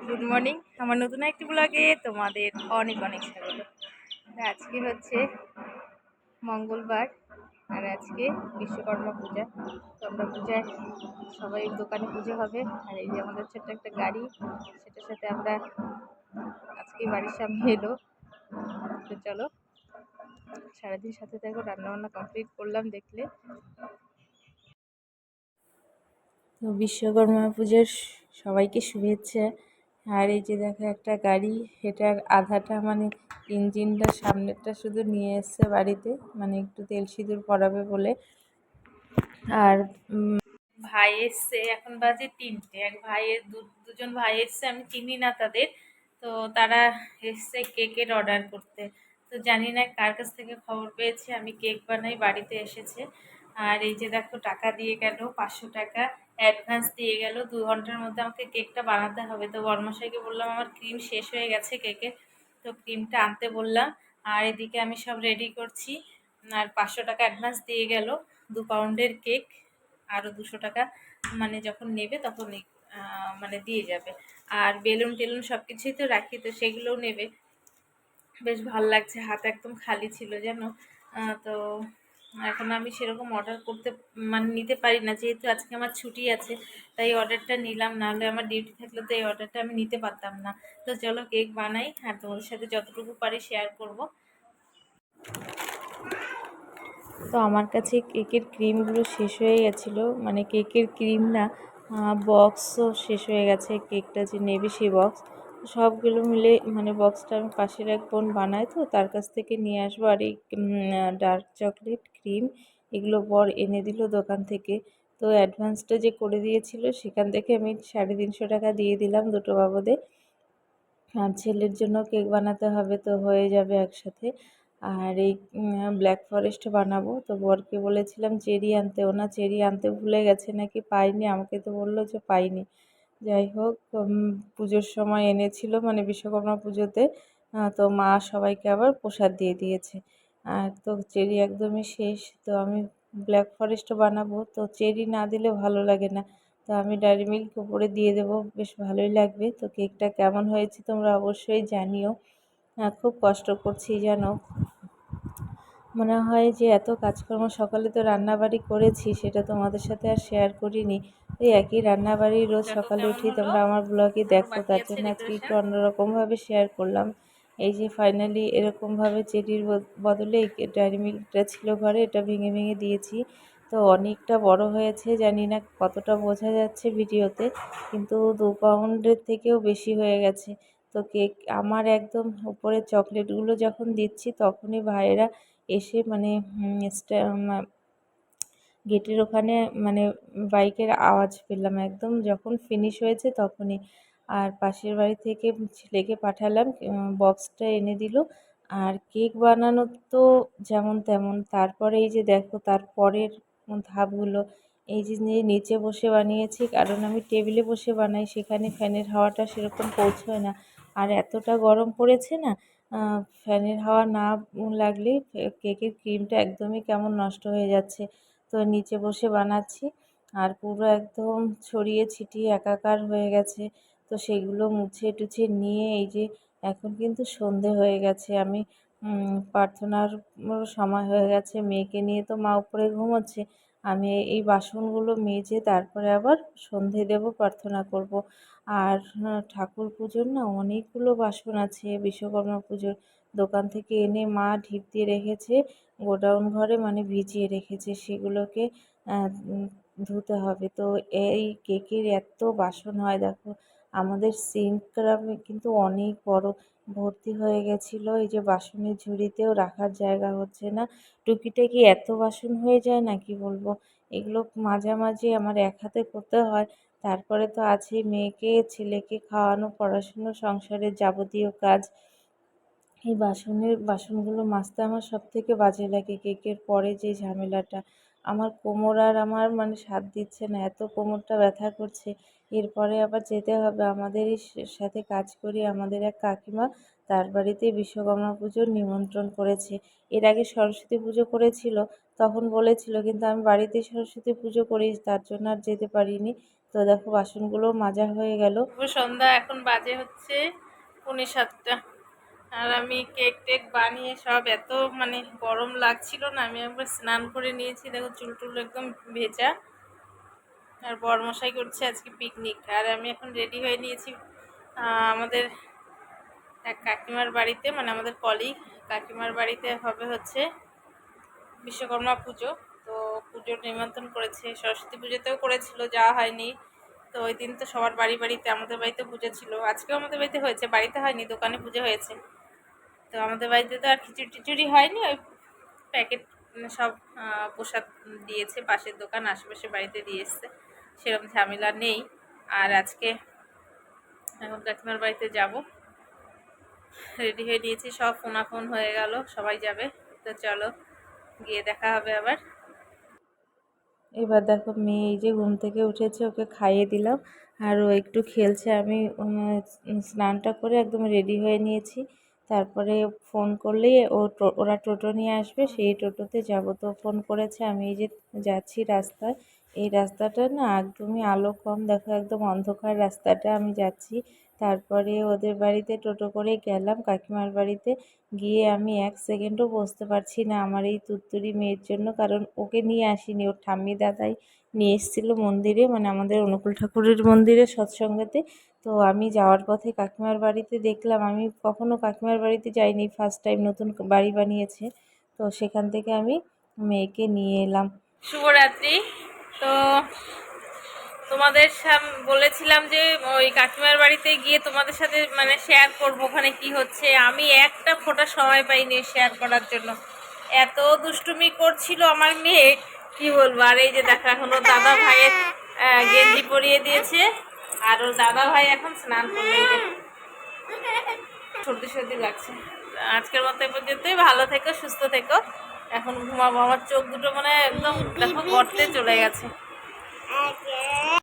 Good morning, আমার নতুন একটি ব্লগে তোমাদের অনেক অনেক স্বাগত। আজকে হচ্ছে মঙ্গলবার আর আজকে বিশ্বকর্মা পূজা। তো আমরা পূজায় সবাই দোকানে পুজো হবে, আর এই যে আমাদের ছোট্ট একটা গাড়ি, সেটার সাথে আমরা আজকে বাড়ির সামনে এলো। তো চলো সারাদিন সাথে দেখো, রান্নাবান্না কমপ্লিট করলাম দেখলে। তো বিশ্বকর্মা পুজোর সবাইকে শুভেচ্ছা। আর এই যে দেখো একটা গাড়ি, এটার আধাটা মানে ইঞ্জিনটা সামনেরটা শুধু নিয়ে এসছে বাড়িতে, মানে একটু তেল সিঁদুর পরাবে বলে। আর ভাই এসছে, এখন বাজে 3টে। এক ভাইয়ের দুজন ভাই এসছে, আমি চিনি না তাদের। তো তারা এসছে কেকের অর্ডার করতে। তো জানি না কার কাছ থেকে খবর পেয়েছে আমি কেক বানাই, বাড়িতে এসেছে। আর এই যে দেখো টাকা দিয়ে গেল, 500 টাকা অ্যাডভান্স দিয়ে গেল। 2 ঘন্টার মধ্যে আমাকে কেকটা বানাতে হবে। তো বর্মশাইকে বললাম আমার ক্রিম শেষ হয়ে গেছে কেকে, তো ক্রিমটা আনতে বললাম। আর এদিকে আমি সব রেডি করছি। আর 500 টাকা অ্যাডভান্স দিয়ে গেল, 2 পাউন্ডের কেক। আরও 200 টাকা মানে যখন নেবে তখন মানে দিয়ে যাবে। আর বেলুন টেলুন সব কিছুই তো রাখি, তো সেগুলোও নেবে। বেশ ভাল লাগছে, হাত একদম খালি ছিল যেন। তো এখন আমি সেরকম অর্ডার করতে মানে নিতে পারি না, যেহেতু আজকে আমার ছুটি আছে, তাই অর্ডারটা নিলাম। নাহলে আমার ডিউটি থাকলে তো এই অর্ডারটা আমি নিতে পারতাম না। তো চলো কেক বানাই, আর তোমাদের সাথে যতটুকু পারি শেয়ার করব। তো আমার কাছে কেকের ক্রিমগুলো শেষ হয়ে গেছিলো, মানে কেকের ক্রিম না, বক্সও শেষ হয়ে গেছে। কেকটা যে নেবে সেই বক্স, সবগুলো মিলে মানে বক্সটা আমি পাশের এক বোন বানায়, তো তার কাছ থেকে নিয়ে আসবো। আর এই ডার্ক চকলেট ক্রিম এগুলো বর এনে দিল দোকান থেকে। তো অ্যাডভান্সটা যে করে দিয়েছিল সেখান থেকে আমি 350 টাকা দিয়ে দিলাম দুটো বাবদে। আর ছেলের জন্য কেক বানাতে হবে, তো হয়ে যাবে একসাথে। আর এই ব্ল্যাক ফরেস্ট বানাবো। তো বরকে বলেছিলাম চেরি আনতে, ওনা চেরি আনতে ভুলে গেছে নাকি, পাইনি। আমাকে তো বললো যে পাইনি। যাই হোক, পুজোর সময় এনেছিল, মানে বিশ্বকর্মা পুজোতে। তো মা সবাইকে আবার প্রসাদ দিয়ে দিয়েছে। আর তো চেরি একদমই শেষ, তো আমি ব্ল্যাক ফরেস্ট বানাবো। তো চেরি না দিলে ভালো লাগে না, তো আমি ডায়েরি মিল্ক উপরে দিয়ে দেবো, বেশ ভালোই লাগবে। তো কেকটা কেমন হয়েছে তোমরা অবশ্যই জানিও। খুব কষ্ট করছি জানো, মনে হয় যে এত কাজকর্ম, সকালে তো রান্নাবাড়ি করেছি, সেটা তোমাদের সাথে আর শেয়ার করিনি। ওই একই রান্নাবাড়ি রোজ সকালে উঠি তোমরা আমার ব্লগে দেখো, তার জন্য আজকে একটু অন্যরকমভাবে শেয়ার করলাম। এই যে ফাইনালি এরকমভাবে চেরির বদলে ডায়েরি মিল্কটা ছিল ঘরে, এটা ভেঙে ভেঙে দিয়েছি। তো অনেকটা বড় হয়েছে, জানি না কতটা বোঝা যাচ্ছে ভিডিওতে, কিন্তু 2 পাউন্ডের থেকেও বেশি হয়ে গেছে। তো কেক আমার একদম উপরে চকলেটগুলো যখন দিচ্ছি, তখনই ভাইয়েরা এসে মানে গেটের ওখানে মানে বাইকের আওয়াজ পেলাম একদম যখন ফিনিশ হয়েছে তখনই। আর পাশের বাড়ি থেকে ছেলেকে পাঠালাম, বক্সটা এনে দিল। আর কেক বানানো তো যেমন তেমন, তারপরে এই যে দেখো তারপরের ধাপগুলো, এই যে নিচে বসে বানিয়েছি, কারণ আমি টেবিলে বসে বানাই, সেখানে ফ্যানের হাওয়াটা সেরকম পৌঁছয় না। আর এতটা গরম পড়েছে না, ফ্যানের হাওয়া না লাগলেই কেকের ক্রিমটা একদমই কেমন নষ্ট হয়ে যাচ্ছে। তো নিচে বসে বানাচ্ছি, আর পুরো একদম ছড়িয়ে ছিটিয়ে একাকার হয়ে গেছে। তো সেগুলো মুছে টুছে নিয়ে এই যে এখন কিন্তু সন্ধে হয়ে গেছে, আমি প্রার্থনার সময় হয়ে গেছে। মেয়েকে নিয়ে তো মা উপরে ঘুমোচ্ছে, আমি এই বাসনগুলো মেজে তারপরে আবার সন্ধে দেব, প্রার্থনা করব। আর ঠাকুর পুজোর না অনেকগুলো বাসন আছে, বিশ্বকর্মা পুজোর দোকান থেকে এনে মা ঢিপ দিয়ে রেখেছে গোডাউন ঘরে, মানে ভিজিয়ে রেখেছে, সেগুলোকে ধুতে হবে। তো এই কেকের এত বাসন হয় দেখো, আমাদের সিঙ্কটা কিন্তু অনেক বড়, ভর্তি হয়ে গেছিলো। এই যে বাসনের ঝুড়িতেও রাখার জায়গা হচ্ছে না, টুকিটাকি এত বাসন হয়ে যায় না কি বলবো। এগুলো মাঝামাঝি আমার এক হাতে করতে হয়। তারপরে তো আছেই মেয়েকে ছেলেকে খাওয়ানো, পড়াশুনো, সংসারের যাবতীয় কাজ। এই বাসনগুলো মাজতে আমার সবথেকে বাজে লাগে। কেকের পরে যে ঝামেলাটা, আমার কোমর আর আমার মানে সাথ দিচ্ছে না, এত কোমরটা ব্যথা করছে। এরপরে আবার যেতে হবে আমাদেরই সাথে কাজ করি আমাদের এক কাকিমা, তার বাড়িতে বিশ্বকর্মা পুজোর নিমন্ত্রণ করেছে। এর আগে সরস্বতী পুজো করেছিল, তখন বলেছিল, কিন্তু আমি বাড়িতেই সরস্বতী পুজো করি, তার জন্য আর যেতে পারিনি। তো দেখো বাসনগুলো মাজা হয়ে গেল। সন্ধ্যা, এখন বাজে হচ্ছে 7:45। আর আমি কেক টেক বানিয়ে সব, এত মানে গরম লাগছিল না, আমি একবার স্নান করে নিয়েছি। দেখো চুল টুল একদম ভেজা। আর বরমশাই করছে আজকে পিকনিক। আর আমি এখন রেডি হয়ে নিয়েছি আমাদের এক কাকিমার বাড়িতে, মানে আমাদের কলিগ কাকিমার বাড়িতে হবে হচ্ছে বিশ্বকর্মা পুজো। তো পুজোর নিমন্ত্রণ করেছে, সরস্বতী পুজোতেও করেছিল, যাওয়া হয়নি। তো ওই দিন তো সবার বাড়িতে, আমাদের বাড়িতে পুজো ছিল, আজকেও আমাদের বাড়িতে হয়েছে, বাড়িতে হয়নি, দোকানে পুজো হয়েছে। তো আমাদের বাড়িতে তো আর খিচুড়ি টিচুড়ি হয়নি, ওই প্যাকেট সব প্রসাদ দিয়েছে, পাশের দোকান আশেপাশে বাড়িতে দিয়ে এসছে, সেরকম ঝামেলা নেই। আর আজকে এখন কাকিমার বাড়িতে যাব, রেডি হয়ে নিয়েছি, সব ফোনাফোন হয়ে গেল, সবাই যাবে। তো চলো গিয়ে দেখা হবে আবার। এবার দেখো মেয়ে এই যে ঘুম থেকে উঠেছে, ওকে খাইয়ে দিলাম আর ও একটু খেলছে। আমি স্নানটা করে একদম রেডি হয়ে নিয়েছি, তারপরে ফোন করলেই ওরা টোটো নিয়ে আসবে, সেই টোটোতে যাব। তো ফোন করেছে, আমি এই যে যাচ্ছি রাস্তায়, এই রাস্তাটা না একদমই আলো কম, দেখো একদম অন্ধকার রাস্তাটা আমি যাচ্ছি। তারপরে ওদের বাড়িতে টোটো করে গেলাম, কাকিমার বাড়িতে গিয়ে আমি 1 সেকেন্ডও বসতে পারছি না আমার এই তুত্তুরি মেয়ের জন্য, কারণ ওকে নিয়ে আসিনি, ওর ঠাম্মি দাদাই নিয়ে এসেছিলো মন্দিরে, মানে আমাদের অনুকূল ঠাকুরের মন্দিরে সৎসঙ্গতে। তো আমি যাওয়ার পথে কাকিমার বাড়িতে দেখলাম, আমি কখনো কাকিমার বাড়িতে যাইনি, ফার্স্ট টাইম, নতুন বাড়ি বানিয়েছে। তো সেখান থেকে আমি মেয়েকে নিয়ে এলাম। শুভরাত্রি। তো তোমাদের বলেছিলাম যে ওই কাকিমার বাড়িতে গিয়ে তোমাদের সাথে মানে শেয়ার করবো ওখানে কি হচ্ছে। আমি একটা ফোঁটা সময় পাইনি শেয়ার করার জন্য, এত দুষ্টুমি করছিল আমার মেয়ে, কি বলবো। আর এই যে দেখো এখন ওর দাদা ভাইয়ের গেঞ্জি পরিয়ে দিয়েছে, আর ওর দাদা ভাই এখন স্নান করবে। সর্দি সর্দি লাগছে। আজকের মতো এ পর্যন্তই, ভালো থেকো, সুস্থ থেকো। এখন ঘুমাবো, আমার চোখ দুটো মানে একদম দেখো গর্তে চলে গেছে।